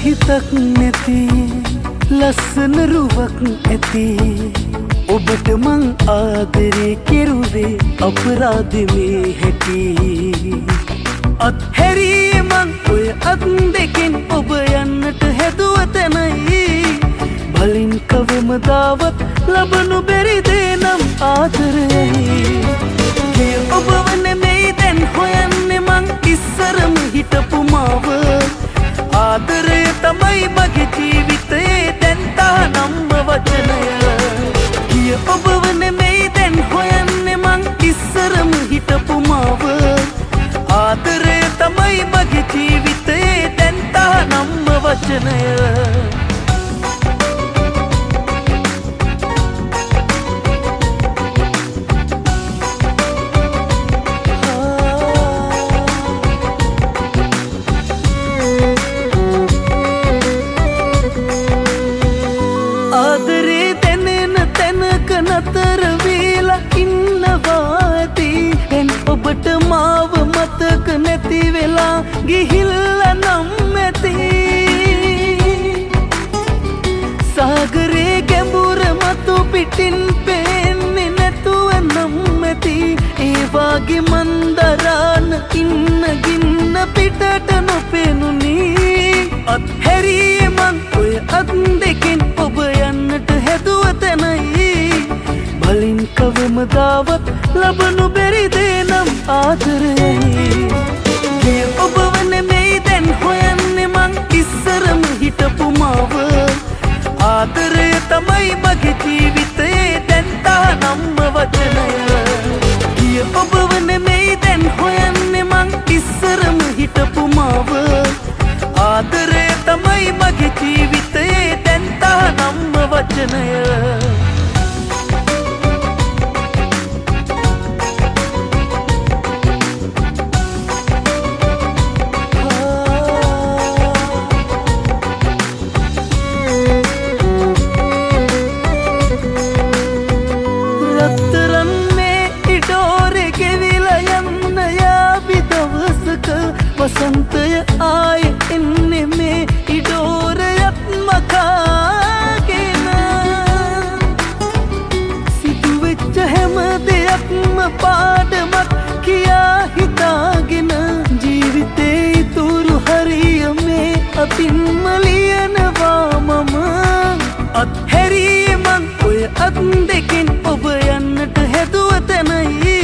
හිතක් නැති ලස්සන රුවක් ඇති ඔබට මං ආදරේ කෙරුවේ අපරාධෙ මේ හැටි අත්හැරියේ මං ඔය අත් දෙකෙන් ඔබ යන්නට හැදුව තැනයි බලින් කවමදාවත් ලබනු බැරි දේ නම් ආදරයයි ගිය ඔබව නෙමෙයි දැන් හොයන්නේ මං ඉස්සරම හිටපු මාව ආදරය තමයි මගේ ජීවිතයේ දැන් තානම්ම වචනය ගිය ඔබව නෙමෙයි දැන් හොයන්නේ මං ඉස්සරම හිටපු මාව ආදරය තමයි මගේ ජීවිතයේ දැන් තානම්ම වචනය ආදරේ දැනෙන තැනක නතර වීලා ඉන්නවා ඇති දැන් ඔබට මාව මතක නැති වෙලා ගිහිල්ලා නම් ඇති සාගරේ ගැඹුර මතු පිටින් පේන්නේ නැතුව නම් ඇති ඒ වාගේ මන්දරාන ඉන්න ගින්න පිටට නොපෙනුනි අත්හැරියේ මං ඔය අත් දෙකෙන් ඔබ යන්නට හැදුව තැනයි බලින් කවමදාවත් ලබනු බැරි දේ නම් ආදරයයි ගිය ඔබව නෙමෙයි දැන් හොයන්නේ මං ඉස්සරම හිටපු මාව ආදරය තමයි මගේ ජීවිතයේ දැන් තානම්ම වචනය ගිය ඔබව නෙමෙයි දැන් හොයන්නේ මං ඉස්සරම හිටපු මාව ආදරය තමයි මගේ ජීවිතයේ දැන් තානම්ම වචනය රත්තරන් මේ ඉඩෝරේ ගෙවිලා යන්න යාවි දවසක වසන්තය ආයේ එන්නේ මේ ඉඩෝරයත් මකාගෙන සිදුවෙච්ච හැම දෙයක්ම පාඩමක් කියා හිතාගෙන ජීවිතේ ඉතුරු හරිය මේ අතින්ම ලියනවා මම අත්හැරියේ මං ඔය අත් දෙකෙන් ඔබ යන්නට හැදුව තැනයි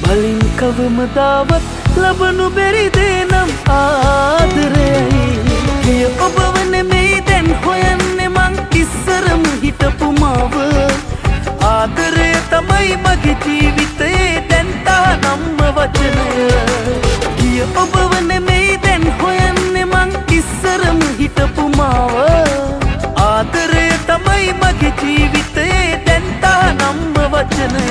බලින් කවමදාවත් ලබනු බැරි දේ නම් ආදරයයි ගිය ඔබව නෙමෙයි දැන් හොයන්නේ මං ඉස්සරම හිටපු මාව ආදරය තමයි මගේ ජීවිතයේ දැන් තානම්ම වචනය ගිය ඔබව නෙමෙයි දැන් හොයන්නේ මං ඉස්සරම හිටපු මාව ආදරය තමයි මගේ ජීවිතයේ දැන් තානම්ම වචනය